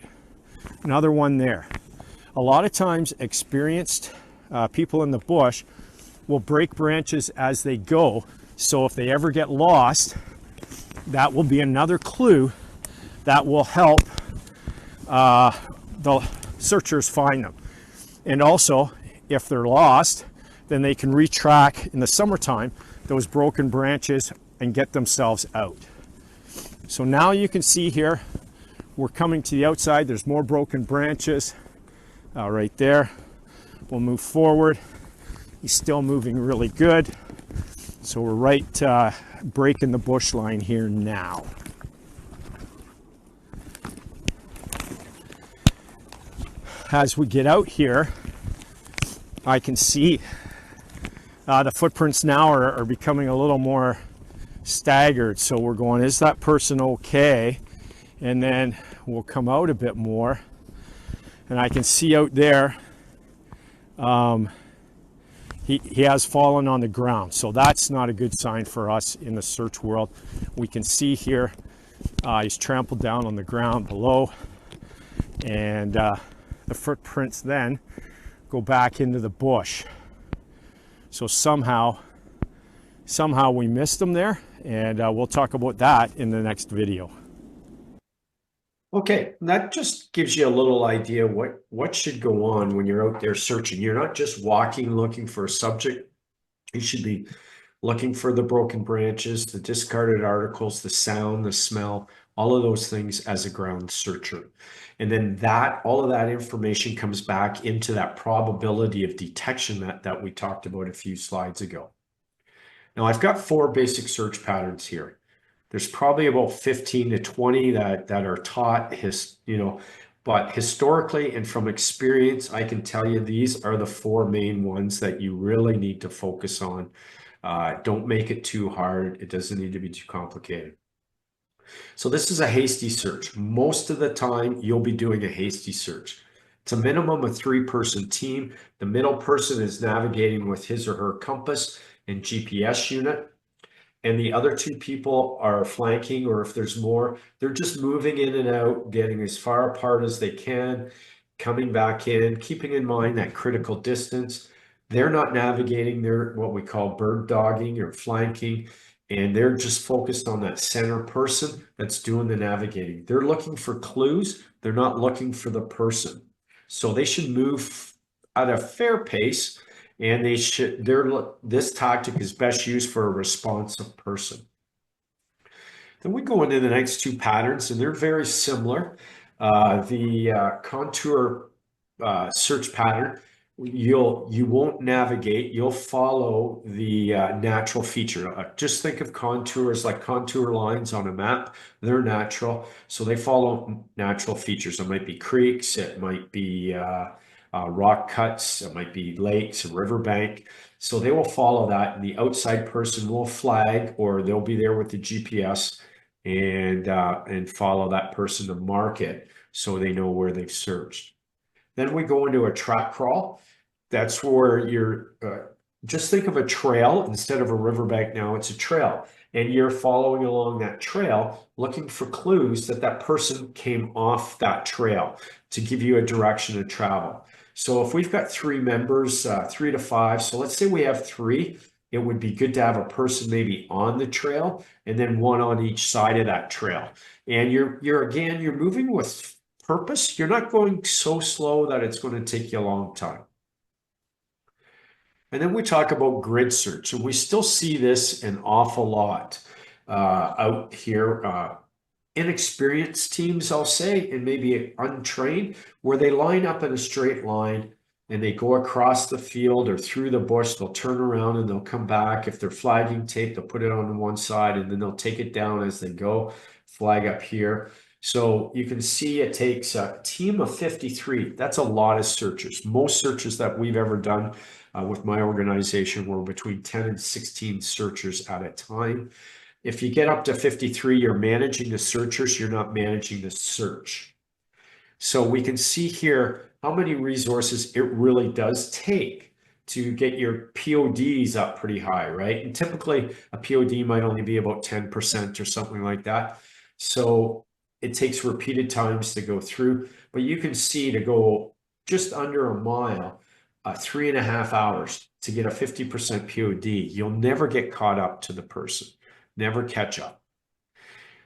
Another one there. A lot of times experienced people in the bush will break branches as they go. So if they ever get lost, that will be another clue that will help the searchers find them. And also, if they're lost, then they can retrack in the summertime those broken branches and get themselves out. So now you can see here, we're coming to the outside. There's more broken branches right there. We'll move forward. He's still moving really good. So we're right breaking the bush line here now. As we get out here, I can see the footprints now are becoming a little more staggered. So we're going, is that person okay? And then we'll come out a bit more. And I can see out there, he has fallen on the ground. So that's not a good sign for us in the search world. We can see here, he's trampled down on the ground below. And the footprints then go back into the bush. So somehow we missed them there, and we'll talk about that in the next video. Okay, that just gives you a little idea what should go on when you're out there searching. You're not just walking looking for a subject. You should be looking for the broken branches, the discarded articles, the sound, the smell, all of those things as a ground searcher. And then all of that information comes back into that probability of detection that we talked about a few slides ago. Now I've got 4 basic search patterns here. There's probably about 15 to 20 that are taught, but historically and from experience, I can tell you these are the 4 main ones that you really need to focus on. Don't make it too hard. It doesn't need to be too complicated. So this is a hasty search. Most of the time, you'll be doing a hasty search. It's a minimum of 3-person team. The middle person is navigating with his or her compass and GPS unit. And the other 2 people are flanking, or if there's more, they're just moving in and out, getting as far apart as they can, coming back in, keeping in mind that critical distance. They're not navigating, they're what we call bird dogging or flanking, and they're just focused on that center person that's doing the navigating. They're looking for clues, they're not looking for the person. So they should move at a fair pace, and this tactic is best used for a responsive person. Then we go into the next 2 patterns, and they're very similar. The contour search pattern, you won't navigate, you'll follow the natural feature. Just think of contours like contour lines on a map. They're natural, so they follow natural features. It might be creeks, it might be rock cuts, it might be lakes, a riverbank. So they will follow that, and the outside person will flag, or they'll be there with the GPS and follow that person to mark it so they know where they've searched. Then we go into a track crawl. That's where you're, just think of a trail instead of a riverbank. Now it's a trail, and you're following along that trail, looking for clues that person came off that trail to give you a direction of travel. So if we've got 3 members, 3 to 5, so let's say we have 3, it would be good to have a person maybe on the trail and then 1 on each side of that trail. And you're moving with purpose. You're not going so slow that it's going to take you a long time. And then we talk about grid search, and we still see this an awful lot out here. Inexperienced teams, I'll say, and maybe untrained, where they line up in a straight line and they go across the field or through the bush. They'll turn around and they'll come back. If they're flagging tape, they'll put it on one side and then they'll take it down as they go, flag up here. So you can see it takes a team of 53. That's a lot of searchers. Most searches that we've ever done with my organization were between 10 and 16 searchers at a time. If you get up to 53, you're managing the searchers, you're not managing the search. So we can see here how many resources it really does take to get your PODs up pretty high, right? And typically a POD might only be about 10% or something like that. So it takes repeated times to go through, but you can see to go just under a mile, 3.5 hours to get a 50% POD, you'll never get caught up to the person. Never catch up.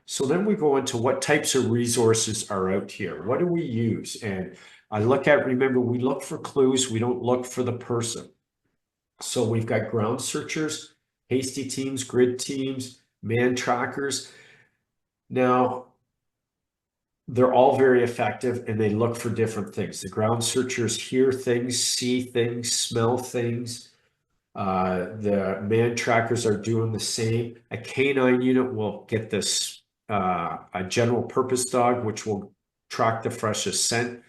So then we go into what types of resources are out here. What do we use? And I remember, we look for clues. We don't look for the person. So we've got ground searchers, hasty teams, grid teams, man trackers. Now, they're all very effective and they look for different things. The ground searchers hear things, see things, smell things. The man trackers are doing the same. A canine unit will get this, a general purpose dog, which will track the freshest scent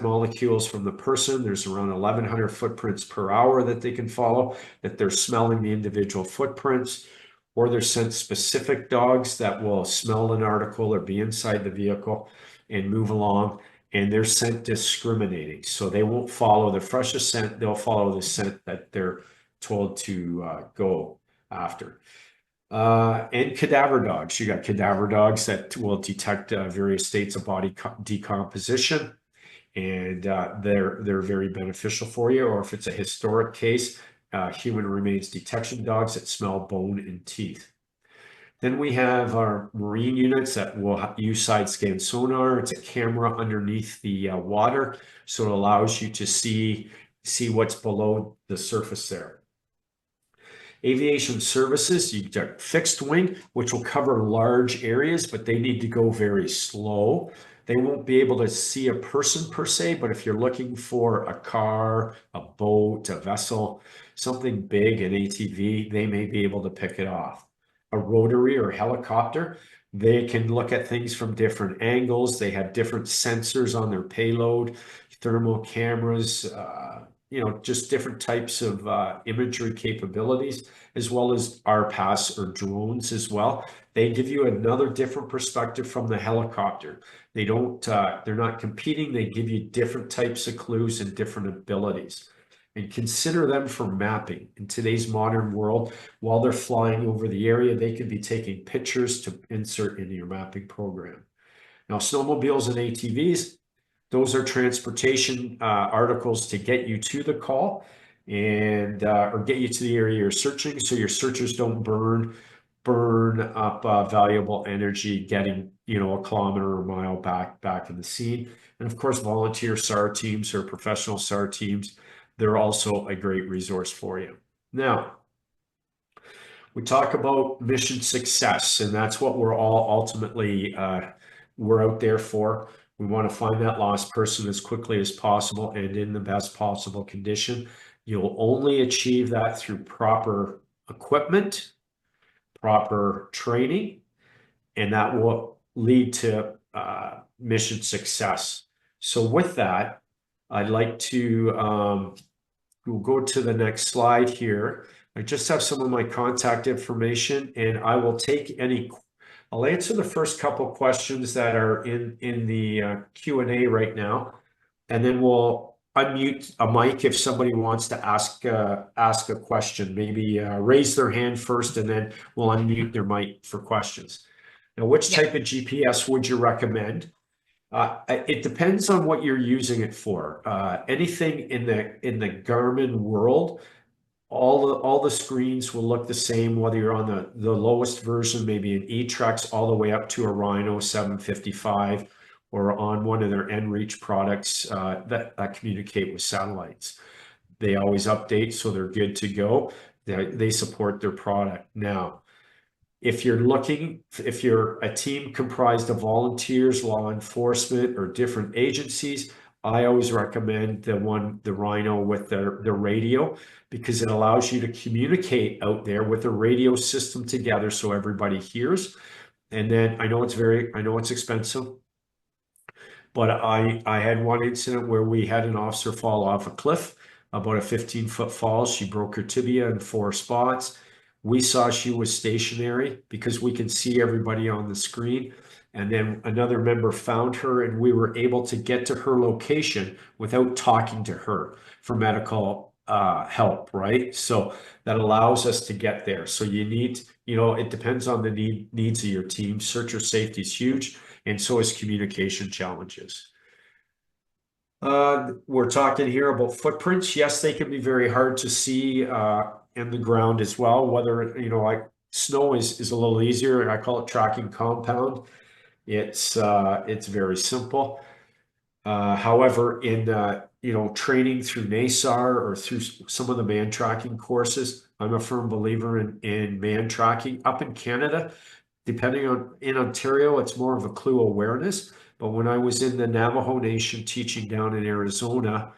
molecules from the person. There's around 1,100 footprints per hour that they can follow, that they're smelling the individual footprints. Or there's scent specific dogs that will smell an article or be inside the vehicle and move along. And they're scent discriminating. So they won't follow the freshest scent. They'll follow the scent that they're told to go after. And cadaver dogs. You got cadaver dogs that will detect various states of body decomposition. And they're very beneficial for you. Or if it's a historic case, human remains detection dogs that smell bone and teeth. Then we have our marine units that will use side scan sonar. It's a camera underneath the water, so it allows you to see what's below the surface there. Aviation services, you got fixed wing, which will cover large areas, but they need to go very slow. They won't be able to see a person per se, but if you're looking for a car, a boat, a vessel, something big, an ATV, they may be able to pick it off. a rotary or helicopter, they can look at things from different angles. They have different sensors on their payload, thermal cameras, just different types of imagery capabilities, as well as RPAS or drones as well. They give you another different perspective from the helicopter. They don't, they're not competing. They give you different types of clues and different abilities. And consider them for mapping. In today's modern world, while they're flying over the area, they could be taking pictures to insert into your mapping program. Now, snowmobiles and ATVs, those are transportation articles to get you to the call and or get you to the area you're searching, so your searchers don't burn up valuable energy getting a kilometer or a mile back in the scene. And of course, volunteer SAR teams or professional SAR teams, they're also a great resource for you. Now, we talk about mission success, and that's what we're all ultimately we're out there for. We want to find that lost person as quickly as possible and in the best possible condition. You'll only achieve that through proper equipment, proper training, and that will lead to mission success. So with that, I'd like to we'll go to the next slide here. I just have some of my contact information, and I will take I'll answer the first couple questions that are in the Q&A right now, and then we'll unmute a mic if somebody wants to ask a question. Maybe raise their hand first, and then we'll unmute their mic for questions. Now, which type of GPS would you recommend? It depends on what you're using it for. Anything in the Garmin world, all the screens will look the same, whether you're on the lowest version, maybe an eTrex, all the way up to a Rhino 755, or on one of their nReach products that communicate with satellites. They always update, so they're good to go. They support their product. Now, if you're a team comprised of volunteers, law enforcement, or different agencies, I always recommend the Rhino with the radio, because it allows you to communicate out there with a radio system together so everybody hears. And then I know it's expensive, but I had one incident where we had an officer fall off a cliff, about a 15-foot fall. She broke her tibia in 4 spots. We saw she was stationary because we can see everybody on the screen. And then another member found her, and we were able to get to her location without talking to her for medical help, right? So that allows us to get there. So you need, it depends on the needs of your team. Searcher safety is huge, and so is communication challenges. We're talking here about footprints. Yes, they can be very hard to see in the ground as well. Whether, like snow is a little easier. I call it tracking compound. It's very simple. However, in training through NASAR or through some of the man tracking courses, I'm a firm believer in man tracking. Up in Canada, in Ontario, it's more of a clue awareness. But when I was in the Navajo Nation teaching down in Arizona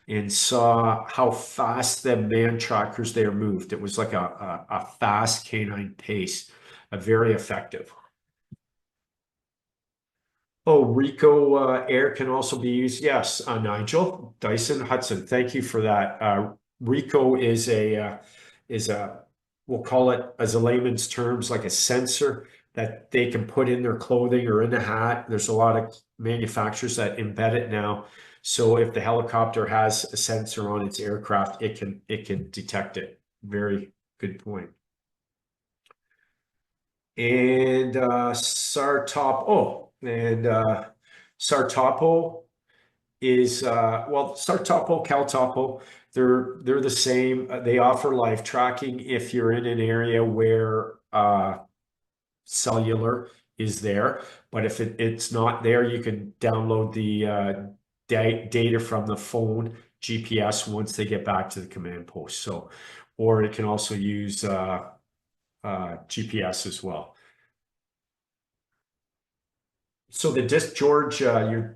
and saw how fast the man trackers there moved, it was like a fast canine pace, very effective. Oh, Rico Air can also be used. Yes, Nigel Dyson Hudson. Thank you for that. Rico is we'll call it, as a layman's terms, like a sensor that they can put in their clothing or in a hat. There's a lot of manufacturers that embed it now. So if the helicopter has a sensor on its aircraft, it can detect it. Very good point. And SAR-Topo is SAR-Topo, Cal-Topo, they're the same. They offer live tracking if you're in an area where cellular is there, but if it's not there, you can download the data from the phone GPS once they get back to the command post. So, or it can also use GPS as well. So George, you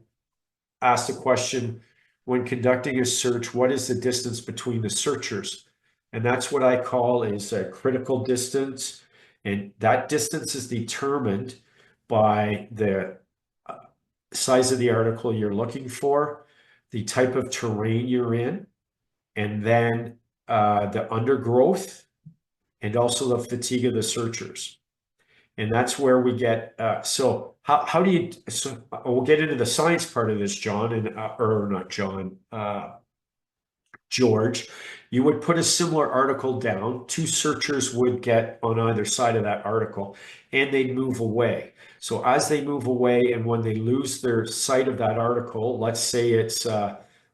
asked a question, when conducting a search, what is the distance between the searchers? And that's what I call is a critical distance. And that distance is determined by the size of the article you're looking for, the type of terrain you're in, and then the undergrowth, and also the fatigue of the searchers. And that's where we get, so how do you, so we'll get into the science part of this, John, and, or not John, George. You would put a similar article down, 2 searchers would get on either side of that article, and they'd move away. So as they move away, and when they lose their sight of that article, let's say it's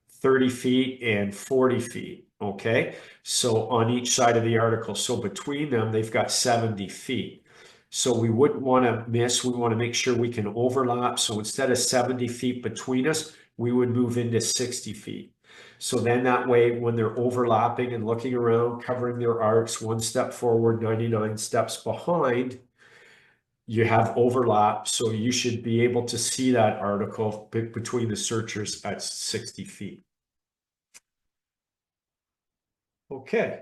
30 feet and 40 feet, okay? So on each side of the article, so between them, they've got 70 feet. So we wouldn't want to miss, we want to make sure we can overlap. So instead of 70 feet between us, we would move into 60 feet. So then that way, when they're overlapping and looking around, covering their arcs, 1 step forward, 99 steps behind, you have overlap. So you should be able to see that article between the searchers at 60 feet. Okay.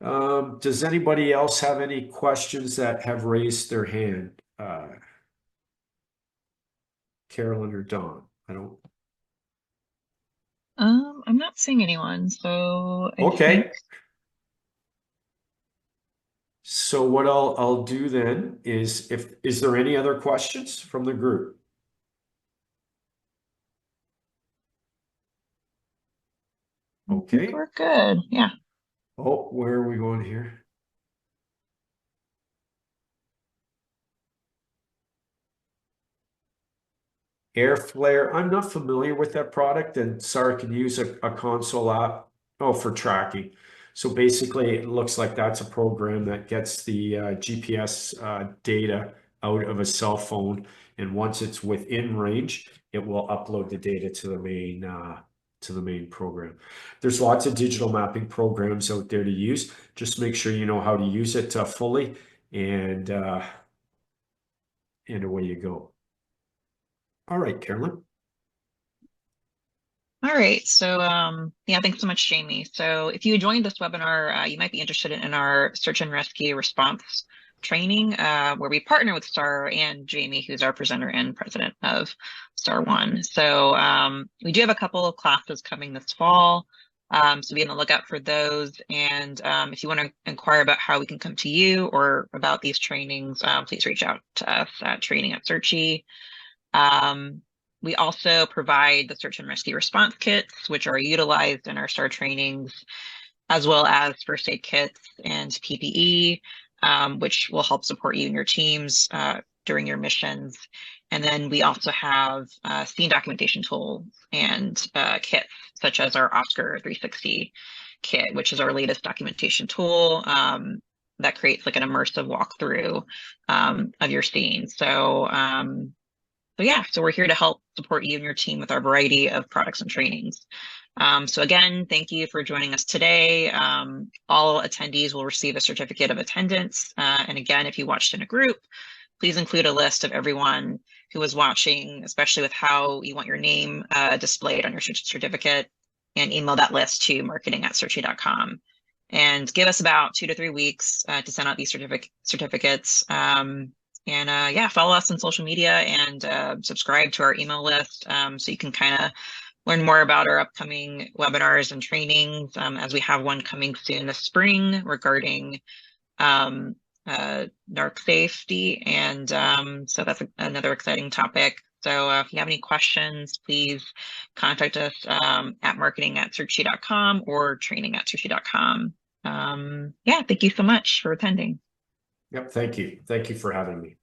Does anybody else have any questions that have raised their hand? Carolyn or Dawn? I don't. I'm not seeing anyone, so I Okay. think... So what I'll do then is, is there any other questions from the group? Okay. We're good. Yeah. Oh, where are we going here? Air Flare. I'm not familiar with that product, and SAR can use a console app. Oh, for tracking. So basically, it looks like that's a program that gets the GPS data out of a cell phone, and once it's within range, it will upload the data to the main program. There's lots of digital mapping programs out there to use. Just make sure you know how to use it fully, and away you go. All right, Carolyn. All right. So, yeah, thanks so much, Jamie. So if you joined this webinar, you might be interested in our search and rescue response training, where we partner with STAR and Jamie, who's our presenter and president of STAR One. So we do have a couple of classes coming this fall. So be on the lookout for those. And if you want to inquire about how we can come to you or about these trainings, please reach out to us at training@SIRCHIE. We also provide the search and rescue response kits, which are utilized in our STAR trainings, as well as first aid kits and PPE, which will help support you and your teams during your missions. And then we also have scene documentation tools and kits, such as our Oscar 360 kit, which is our latest documentation tool that creates like an immersive walkthrough of your scene. So yeah, so we're here to help support you and your team with our variety of products and trainings. So again, thank you for joining us today. All attendees will receive a certificate of attendance. And again, if you watched in a group, please include a list of everyone who was watching, especially with how you want your name displayed on your certificate, and email that list to marketing@sirchie.com. And give us about 2 to 3 weeks to send out these certificates. Yeah, follow us on social media and subscribe to our email list so you can kind of learn more about our upcoming webinars and trainings, as we have one coming soon this spring regarding narc safety. And so that's another exciting topic. So if you have any questions, please contact us at marketing@sirchie.com or training@sirchie.com. Yeah, thank you so much for attending. Yep, thank you. Thank you for having me.